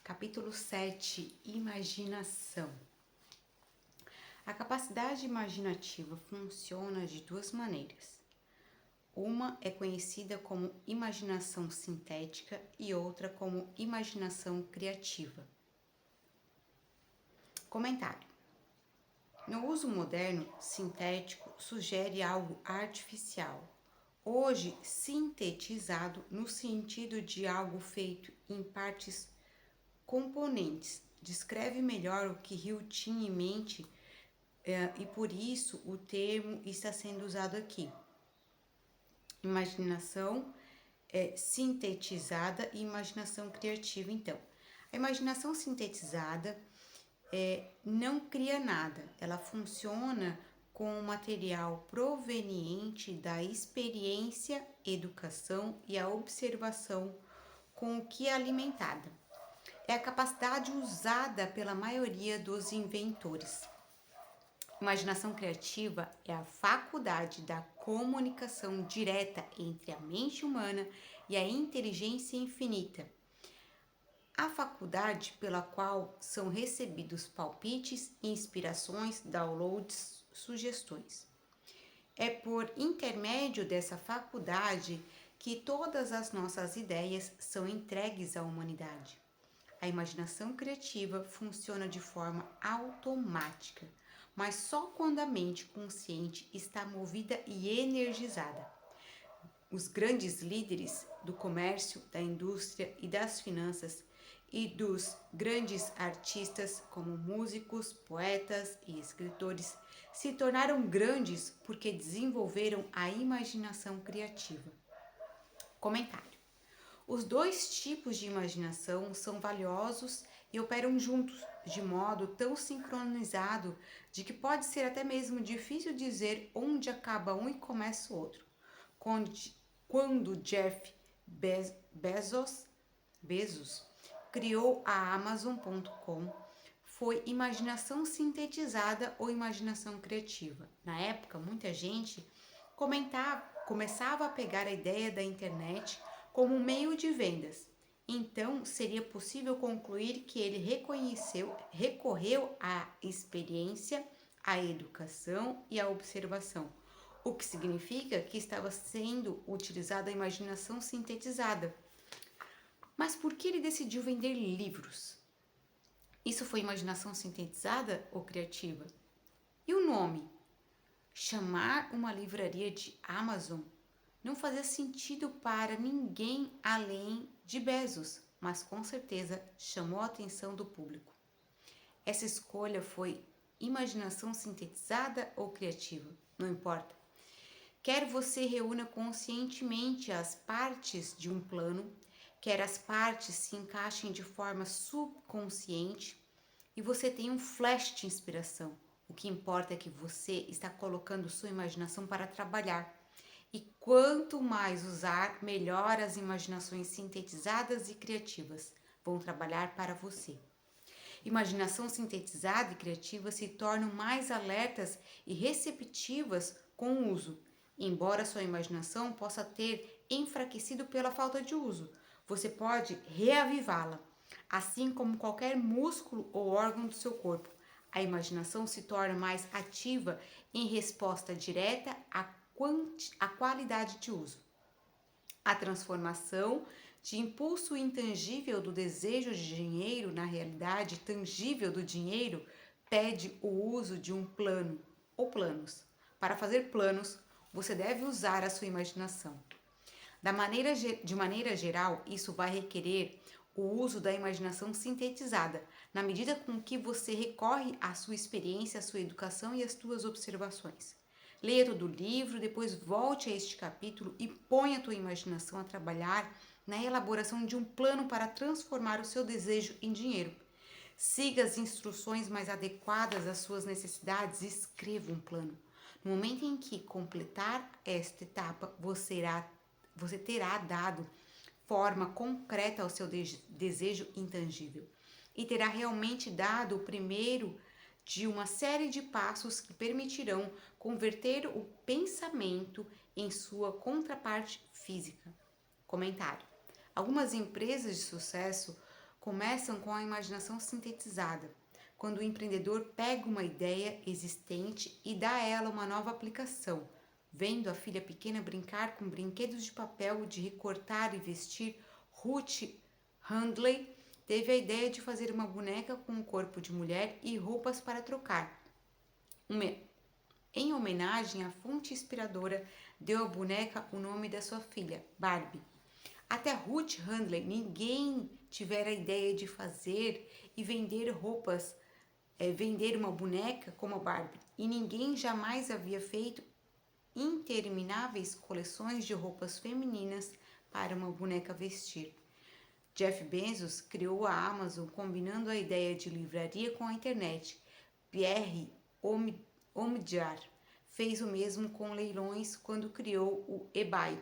Capítulo 7. Imaginação. A capacidade imaginativa funciona de duas maneiras. Uma é conhecida como imaginação sintética e outra como imaginação criativa. Comentário. No uso moderno, sintético sugere algo artificial, hoje sintetizado no sentido de algo feito em partes componentes. Descreve melhor o que Hill tinha em mente e por isso o termo está sendo usado aqui. Imaginação sintetizada e imaginação criativa. Então, a imaginação sintetizada não cria nada, ela funciona com o material proveniente da experiência, educação e a observação com o que é alimentada. É a capacidade usada pela maioria dos inventores. Imaginação criativa é a faculdade da comunicação direta entre a mente humana e a inteligência infinita. A faculdade pela qual são recebidos palpites, inspirações, downloads, sugestões. É por intermédio dessa faculdade que todas as nossas ideias são entregues à humanidade. A imaginação criativa funciona de forma automática, mas só quando a mente consciente está movida e energizada. Os grandes líderes do comércio, da indústria e das finanças e dos grandes artistas, como músicos, poetas e escritores, se tornaram grandes porque desenvolveram a imaginação criativa. Comentário. Os dois tipos de imaginação são valiosos e operam juntos, de modo tão sincronizado de que pode ser até mesmo difícil dizer onde acaba um e começa o outro. Quando Jeff Bezos criou a Amazon.com, foi imaginação sintetizada ou imaginação criativa. Na época, muita gente começava a pegar a ideia da internet como um meio de vendas. Então, seria possível concluir que ele recorreu à experiência, à educação e à observação, o que significa que estava sendo utilizada a imaginação sintetizada. Mas por que ele decidiu vender livros? Isso foi imaginação sintetizada ou criativa? E o nome? Chamar uma livraria de Amazon não fazia sentido para ninguém além de Bezos, mas com certeza chamou a atenção do público. Essa escolha foi imaginação sintetizada ou criativa? Não importa. Quer você reúna conscientemente as partes de um plano, quer as partes se encaixem de forma subconsciente e você tenha um flash de inspiração. O que importa é que você está colocando sua imaginação para trabalhar. E quanto mais usar, melhor as imaginações sintetizadas e criativas vão trabalhar para você. Imaginação sintetizada e criativa se tornam mais alertas e receptivas com o uso. Embora sua imaginação possa ter enfraquecido pela falta de uso, você pode reavivá-la. Assim como qualquer músculo ou órgão do seu corpo, a imaginação se torna mais ativa em resposta direta à qualidade de uso. A transformação de impulso intangível do desejo de dinheiro na realidade tangível do dinheiro pede o uso de um plano ou planos. Para fazer planos, você deve usar a sua imaginação. De maneira geral, isso vai requerer o uso da imaginação sintetizada, na medida com que você recorre à sua experiência, à sua educação e às suas observações. Leia todo o livro, depois volte a este capítulo e ponha a tua imaginação a trabalhar na elaboração de um plano para transformar o seu desejo em dinheiro. Siga as instruções mais adequadas às suas necessidades e escreva um plano. No momento em que completar esta etapa, você terá dado forma concreta ao seu desejo intangível e terá realmente dado o primeiro de uma série de passos que permitirão converter o pensamento em sua contraparte física. Comentário. Algumas empresas de sucesso começam com a imaginação sintetizada, quando o empreendedor pega uma ideia existente e dá a ela uma nova aplicação. Vendo a filha pequena brincar com brinquedos de papel de recortar e vestir, Ruth Handley teve a ideia de fazer uma boneca com um corpo de mulher e roupas para trocar. Em homenagem à fonte inspiradora, deu à boneca o nome da sua filha, Barbie. Até Ruth Handley, ninguém tivera a ideia de fazer e vender roupas, vender uma boneca como a Barbie. E ninguém jamais havia feito intermináveis coleções de roupas femininas para uma boneca vestir. Jeff Bezos criou a Amazon combinando a ideia de livraria com a internet. Pierre Omidyar fez o mesmo com leilões quando criou o eBay.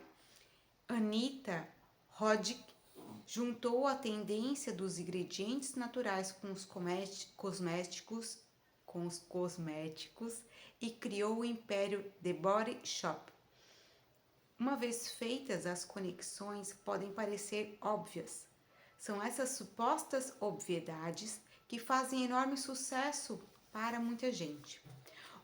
Anita Roddick juntou a tendência dos ingredientes naturais com os cosméticos e criou o império The Body Shop. Uma vez feitas, as conexões podem parecer óbvias. São essas supostas obviedades que fazem enorme sucesso para muita gente.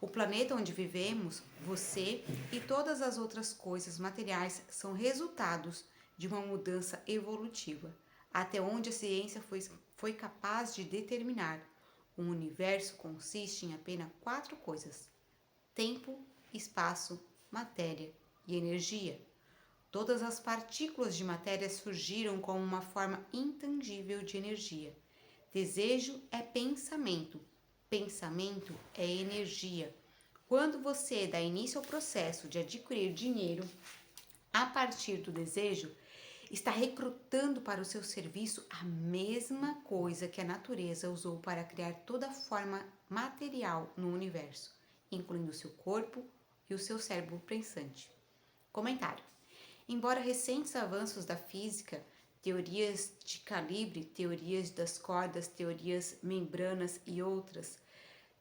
O planeta onde vivemos, você e todas as outras coisas materiais são resultados de uma mudança evolutiva, até onde a ciência foi capaz de determinar. O universo consiste em apenas 4 coisas: tempo, espaço, matéria e energia. Todas as partículas de matéria surgiram como uma forma intangível de energia. Desejo é pensamento. Pensamento é energia. Quando você dá início ao processo de adquirir dinheiro a partir do desejo, está recrutando para o seu serviço a mesma coisa que a natureza usou para criar toda a forma material no universo, incluindo o seu corpo e o seu cérebro pensante. Comentário. Embora recentes avanços da física, teorias de calibre, teorias das cordas, teorias membranas e outras,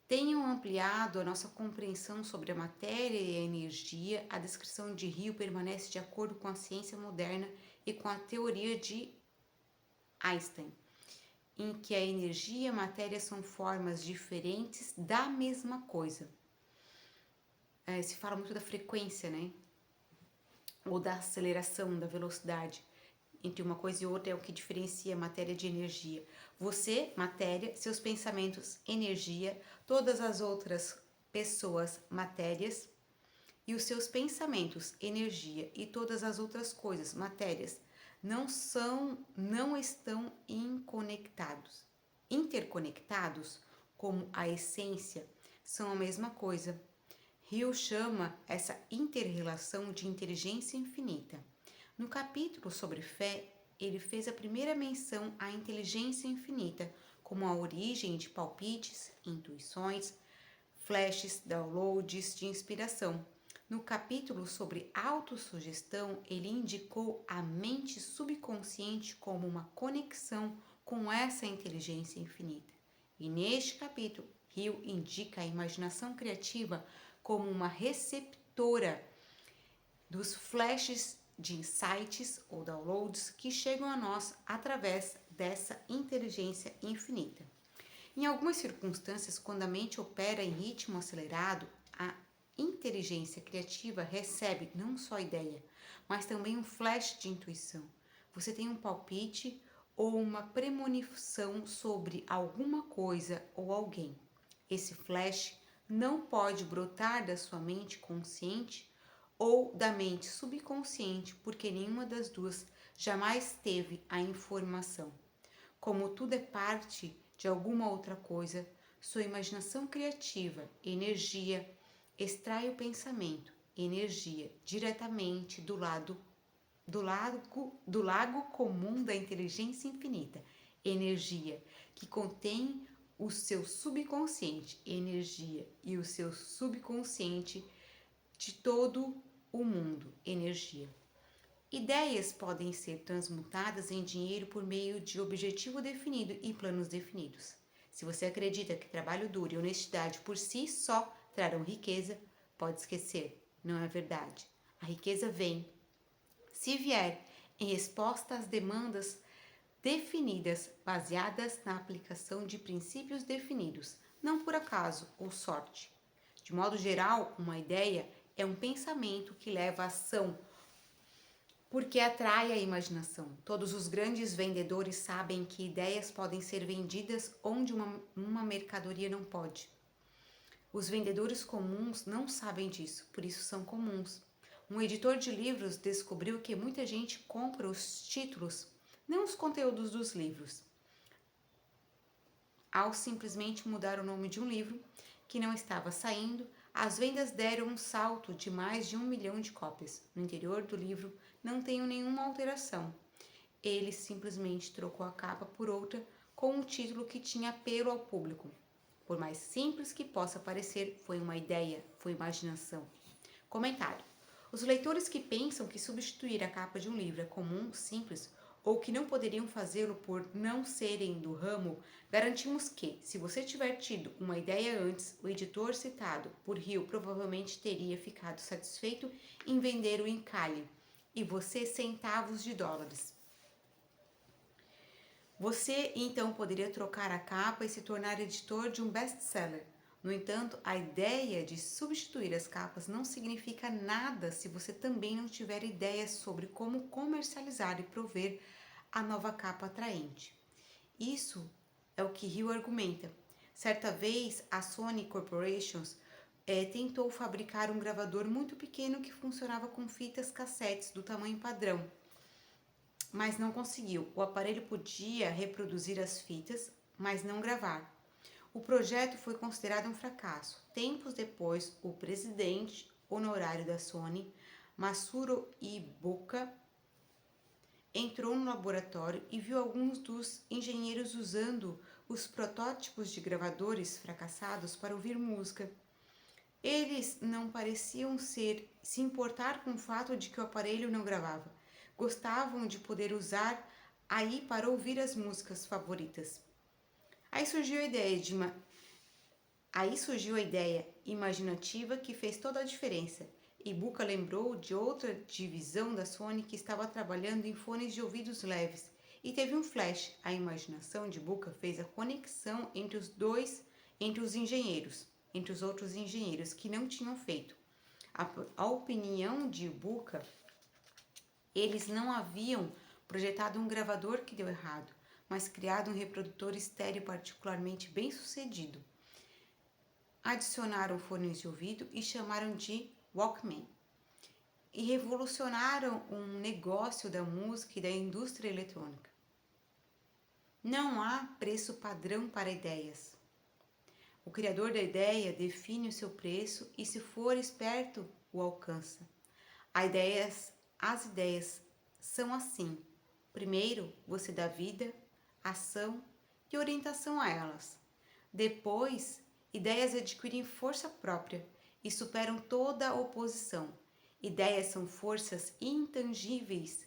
tenham ampliado a nossa compreensão sobre a matéria e a energia, a descrição de Rio permanece de acordo com a ciência moderna e com a teoria de Einstein, em que a energia e a matéria são formas diferentes da mesma coisa. Se fala muito da frequência, né? Ou da aceleração, da velocidade. Entre uma coisa e outra é o que diferencia matéria de energia. Você, matéria, seus pensamentos, energia, todas as outras pessoas, matérias, e os seus pensamentos, energia, e todas as outras coisas, matérias, não estão interconectados, como a essência, são a mesma coisa. Hill chama essa inter-relação de inteligência infinita. No capítulo sobre fé, ele fez a primeira menção à inteligência infinita como a origem de palpites, intuições, flashes, downloads de inspiração. No capítulo sobre autossugestão, ele indicou a mente subconsciente como uma conexão com essa inteligência infinita. E neste capítulo, Hill indica a imaginação criativa como uma receptora dos flashes de insights ou downloads que chegam a nós através dessa inteligência infinita. Em algumas circunstâncias, quando a mente opera em ritmo acelerado, a inteligência criativa recebe não só ideia, mas também um flash de intuição. Você tem um palpite ou uma premonição sobre alguma coisa ou alguém. Esse flash não pode brotar da sua mente consciente ou da mente subconsciente, porque nenhuma das duas jamais teve a informação. Como tudo é parte de alguma outra coisa, sua imaginação criativa, energia, extrai o pensamento, energia, diretamente do lago comum da inteligência infinita, energia, que contém o seu subconsciente, energia, e o seu subconsciente de todo o mundo, energia. Ideias podem ser transmutadas em dinheiro por meio de objetivo definido e planos definidos. Se você acredita que trabalho duro e honestidade por si só trarão riqueza, pode esquecer, não é verdade. A riqueza vem, se vier, em resposta às demandas definidas, baseadas na aplicação de princípios definidos, não por acaso ou sorte. De modo geral, uma ideia é um pensamento que leva à ação, porque atrai a imaginação. Todos os grandes vendedores sabem que ideias podem ser vendidas onde uma mercadoria não pode. Os vendedores comuns não sabem disso, por isso são comuns. Um editor de livros descobriu que muita gente compra os títulos, não os conteúdos dos livros. Ao simplesmente mudar o nome de um livro que não estava saindo, as vendas deram um salto de mais de 1 milhão de cópias. No interior do livro não tem nenhuma alteração. Ele simplesmente trocou a capa por outra com um título que tinha apelo ao público. Por mais simples que possa parecer, foi uma ideia, foi imaginação. Comentário. Os leitores que pensam que substituir a capa de um livro é comum, simples, ou que não poderiam fazê-lo por não serem do ramo, garantimos que, se você tiver tido uma ideia antes, o editor citado por Hill provavelmente teria ficado satisfeito em vender o encalhe, e você centavos de dólares. Você então poderia trocar a capa e se tornar editor de um best-seller. No entanto, a ideia de substituir as capas não significa nada se você também não tiver ideias sobre como comercializar e prover a nova capa atraente. Isso é o que Hill argumenta. Certa vez, a Sony Corporation tentou fabricar um gravador muito pequeno que funcionava com fitas cassetes do tamanho padrão, mas não conseguiu. O aparelho podia reproduzir as fitas, mas não gravar. O projeto foi considerado um fracasso. Tempos depois, o presidente honorário da Sony, Masuro Ibuka, entrou no laboratório e viu alguns dos engenheiros usando os protótipos de gravadores fracassados para ouvir música. Eles não pareciam se importar com o fato de que o aparelho não gravava. Gostavam de poder usar aí para ouvir as músicas favoritas. Aí surgiu a ideia imaginativa que fez toda a diferença. Ibuka lembrou de outra divisão da Sony que estava trabalhando em fones de ouvidos leves e teve um flash. A imaginação de Ibuka fez a conexão entre os outros engenheiros que não tinham feito. A opinião de Ibuka, eles não haviam projetado um gravador que deu errado, mas criado um reprodutor estéreo particularmente bem sucedido. Adicionaram fones de ouvido e chamaram de Walkman. E revolucionaram um negócio da música e da indústria eletrônica. Não há preço padrão para ideias. O criador da ideia define o seu preço e, se for esperto, o alcança. As ideias são assim. Primeiro, você dá vida, ação e orientação a elas. Depois, ideias adquirem força própria e superam toda a oposição. Ideias são forças intangíveis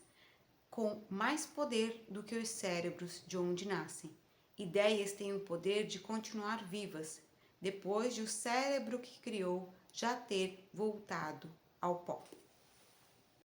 com mais poder do que os cérebros de onde nascem. Ideias têm o poder de continuar vivas, depois de o cérebro que criou já ter voltado ao pó.